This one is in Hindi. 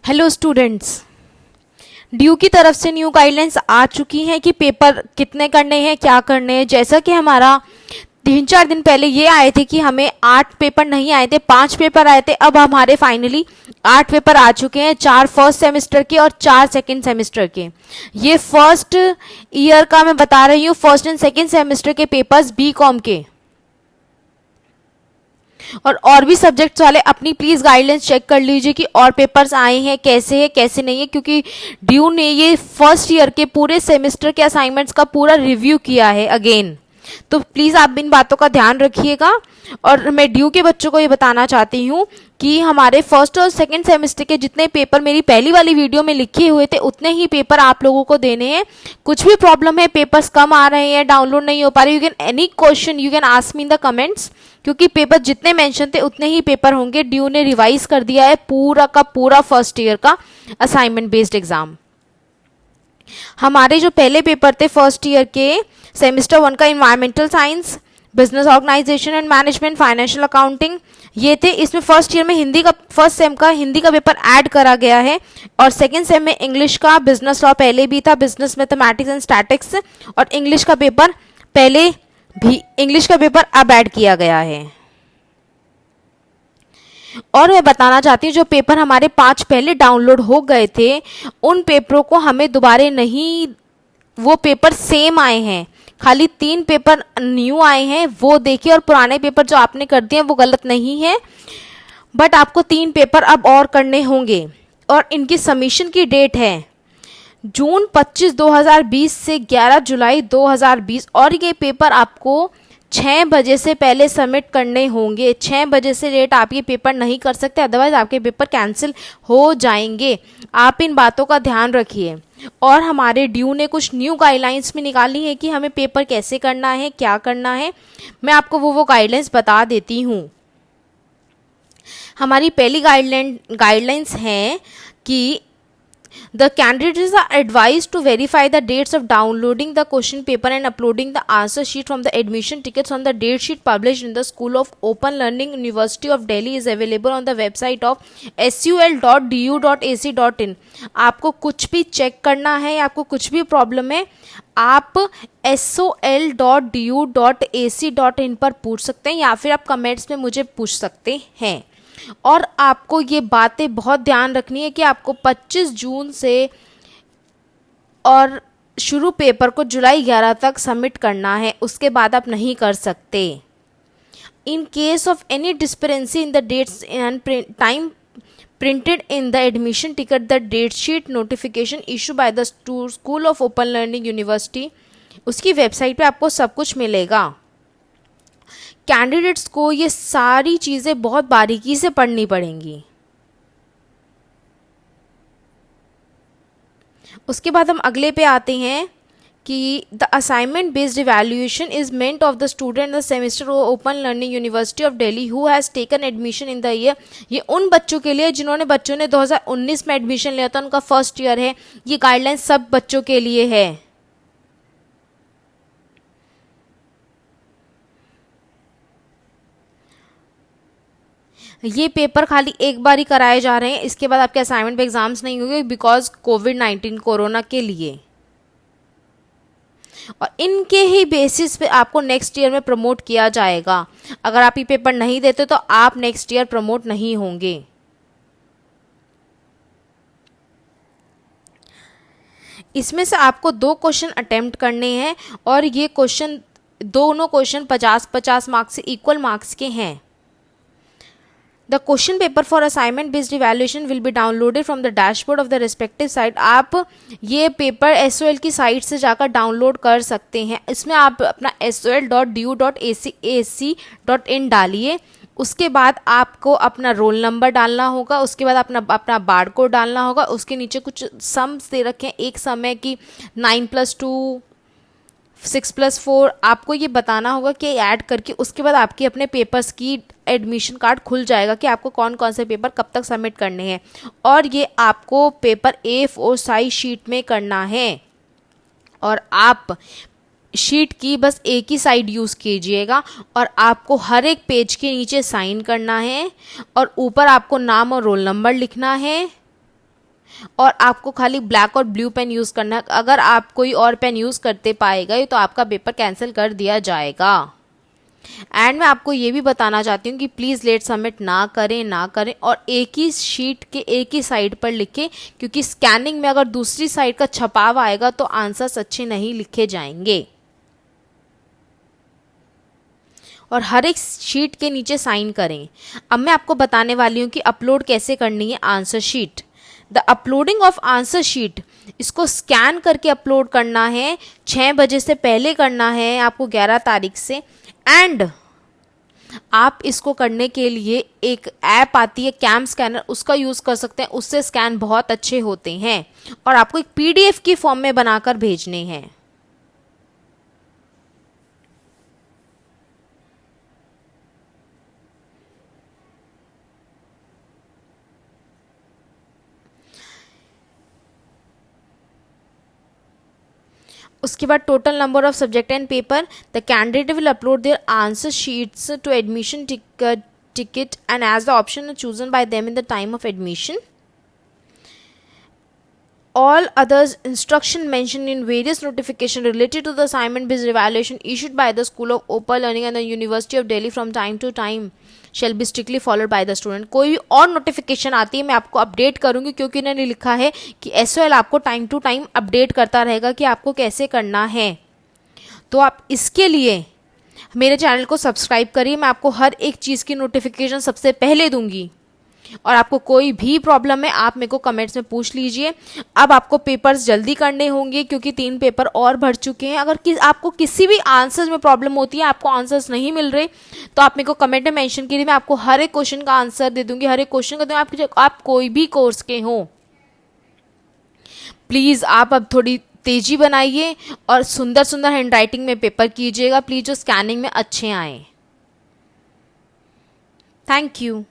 हेलो स्टूडेंट्स, ड्यू की तरफ से न्यू गाइडलाइंस आ चुकी हैं कि पेपर कितने करने हैं, क्या करने हैं। जैसा कि हमारा 3-4 दिन पहले ये आए थे कि हमें 8 पेपर नहीं आए थे, 5 पेपर आए थे। अब हमारे फाइनली 8 पेपर आ चुके हैं, 4 फर्स्ट सेमेस्टर के और 4 सेकेंड सेमेस्टर के। ये फर्स्ट ईयर का मैं बता रही हूँ, फर्स्ट एंड सेकेंड सेमेस्टर के पेपर्स बी.कॉम के। और भी सब्जेक्ट्स वाले अपनी प्लीज गाइडलाइंस चेक कर लीजिए कि और पेपर्स आए हैं, कैसे नहीं है, क्योंकि ड्यू ने ये फर्स्ट ईयर के पूरे सेमेस्टर के असाइनमेंट्स का पूरा रिव्यू किया है अगेन। तो प्लीज आप इन बातों का ध्यान रखिएगा। और मैं ड्यू के बच्चों को ये बताना चाहती हूँ कि हमारे फर्स्ट और सेकंड सेमेस्टर के जितने पेपर मेरी पहली वाली वीडियो में लिखे हुए थे उतने ही पेपर आप लोगों को देने हैं। कुछ भी प्रॉब्लम है, पेपर्स कम आ रहे हैं, डाउनलोड नहीं हो पा रहे, you can any question you can ask me in the comments, क्योंकि पेपर जितने मेंशन थे उतने ही पेपर होंगे। ड्यू ने रिवाइज कर दिया है पूरा का पूरा फर्स्ट ईयर का असाइनमेंट बेस्ड एग्जाम। हमारे जो पहले पेपर थे फर्स्ट ईयर के सेमेस्टर 1 का environmental science, business organisation and management, financial accounting, ये थे। इसमें फर्स्ट ईयर में हिंदी का, फर्स्ट सेम का हिंदी का पेपर ऐड करा गया है। और सेकंड सेम में इंग्लिश का, बिजनेस लॉ पहले भी था, बिजनेस मैथमेटिक्स एंड स्टैटिक्स, और इंग्लिश का पेपर पहले भी, इंग्लिश का पेपर अब ऐड किया गया है। और मैं बताना चाहती हूँ जो पेपर हमारे 5 पहले डाउनलोड हो गए थे उन पेपरों को हमें दोबारा नहीं, वो पेपर सेम आए हैं, खाली 3 पेपर न्यू आए हैं, वो देखिए। और पुराने पेपर जो आपने कर दिए वो गलत नहीं है, बट आपको 3 पेपर अब और करने होंगे। और इनकी सबमिशन की डेट है जून 25, 2020 से 11 जुलाई 2020। और ये पेपर आपको 6 बजे से पहले सबमिट करने होंगे। 6 बजे से लेट आप ये पेपर नहीं कर सकते, अदरवाइज आपके पेपर कैंसिल हो जाएंगे। आप इन बातों का ध्यान रखिए। और हमारे ड्यू ने कुछ न्यू गाइडलाइंस भी निकाली है कि हमें पेपर कैसे करना है, क्या करना है। मैं आपको वो गाइडलाइंस बता देती हूँ। हमारी पहली गाइडलाइंस हैं कि the candidates are advised to verify the dates of downloading the question paper and uploading the answer sheet from the admission tickets on the date sheet published in the School of Open Learning University of Delhi is available on the website of sul.du.ac.in। आपको कुछ भी चेक करना है, आपको कुछ भी प्रॉब्लम है, आप sul.du.ac.in पर पूछ सकते हैं, या फिर आप कमेंट्स में मुझे पूछ सकते हैं। और आपको ये बातें बहुत ध्यान रखनी है कि आपको 25 जून से और शुरू पेपर को जुलाई 11 तक सबमिट करना है, उसके बाद आप नहीं कर सकते। In case of any discrepancy in the dates and time printed in the admission ticket, the date sheet notification issue by the School of Open Learning University, उसकी वेबसाइट पे आपको सब कुछ मिलेगा। कैंडिडेट्स को ये सारी चीज़ें बहुत बारीकी से पढ़नी पड़ेंगी। उसके बाद हम अगले पे आते हैं कि the assignment based evaluation is meant of the student the semester open Learning university of Delhi who has taken admission in the year. ये उन बच्चों के लिए जिन्होंने बच्चों ने 2019 में एडमिशन लिया था, उनका फर्स्ट ईयर है। ये गाइडलाइन सब बच्चों के लिए है। ये पेपर खाली एक बार ही कराए जा रहे हैं, इसके बाद आपके असाइनमेंट पे एग्जाम्स नहीं होंगे बिकॉज कोविड-19 कोरोना के लिए। और इनके ही बेसिस पे आपको नेक्स्ट ईयर में प्रमोट किया जाएगा। अगर आप ये पेपर नहीं देते तो आप नेक्स्ट ईयर प्रमोट नहीं होंगे। इसमें से आपको 2 क्वेश्चन अटेम्प्ट करने हैं और ये क्वेश्चन, दोनों क्वेश्चन 50-50 मार्क्स से इक्वल मार्क्स के हैं। The question paper for assignment based evaluation will be downloaded from the dashboard of the respective site। आप ये पेपर SOL की साइट से जाकर डाउनलोड कर सकते हैं। इसमें आप अपना sol.du.ac.in डालिए, उसके बाद आपको अपना रोल नंबर डालना होगा, उसके बाद अपना बार कोड डालना होगा। उसके नीचे कुछ सम्स दे रखे हैं, एक सम है कि 9+2 6+4, आपको ये बताना होगा कि ऐड करके उसके बाद आपके अपने पेपर्स की एडमिशन कार्ड खुल जाएगा कि आपको कौन कौन से पेपर कब तक सबमिट करने हैं। और ये आपको पेपर A4 साइज शीट में करना है और आप शीट की बस एक ही साइड यूज़ कीजिएगा और आपको हर एक पेज के नीचे साइन करना है और ऊपर आपको नाम और रोल नंबर लिखना है और आपको खाली ब्लैक और ब्लू पेन यूज़ करना है। अगर आप कोई और पेन यूज़ करते पाएगा तो आपका पेपर कैंसिल कर दिया जाएगा। एंड मैं आपको ये भी बताना चाहती हूँ कि प्लीज़ लेट सबमिट ना करें और एक ही शीट के एक ही साइड पर लिखें, क्योंकि स्कैनिंग में अगर दूसरी साइड का छपाव आएगा तो आंसर्स अच्छे नहीं लिखे जाएंगे। और हर एक शीट के नीचे साइन करें। अब मैं आपको बताने वाली हूँ कि अपलोड कैसे करनी है answer sheet. The uploading of answer sheet, इसको स्कैन करके अपलोड करना है, 6 बजे से पहले करना है आपको, 11 तारीख से। एंड आप इसको करने के लिए एक ऐप आती है कैम स्कैनर, उसका यूज़ कर सकते हैं, उससे स्कैन बहुत अच्छे होते हैं। और आपको एक PDF की फॉर्म में बनाकर भेजने हैं। उसके बाद total number of subject and paper, the candidate will upload their answer sheets to admission ticket and as the option is chosen by them in the time of admission. All others instruction mentioned in various notification related to the assignment based evaluation issued by the School of Open Learning and the University of Delhi from time to time shall be strictly followed by the student. कोई भी और नोटिफिकेशन आती है मैं आपको अपडेट करूंगी, क्योंकि इन्होंने लिखा है कि SOL आपको टाइम टू टाइम अपडेट करता रहेगा कि आपको कैसे करना है। तो आप इसके लिए मेरे चैनल को सब्सक्राइब करिए, मैं आपको हर एक चीज़ की नोटिफिकेशन सबसे पहले दूंगी। और आपको कोई भी प्रॉब्लम है आप मेरे को कमेंट्स में पूछ लीजिए। अब आपको पेपर्स जल्दी करने होंगे क्योंकि 3 पेपर और भर चुके हैं। अगर आपको किसी भी आंसर्स में प्रॉब्लम होती है, आपको आंसर्स नहीं मिल रहे, तो आप मेरे को कमेंट में मेंशन कीजिए, मैं आपको हर एक क्वेश्चन का आंसर दे दूंगी। हर एक क्वेश्चन का दूंगी, आप कोई भी कोर्स के हों। प्लीज़ आप अब थोड़ी तेजी बनाइए और सुंदर सुंदर हैंडराइटिंग में पेपर कीजिएगा प्लीज़, जो स्कैनिंग में अच्छे आए। Thank you.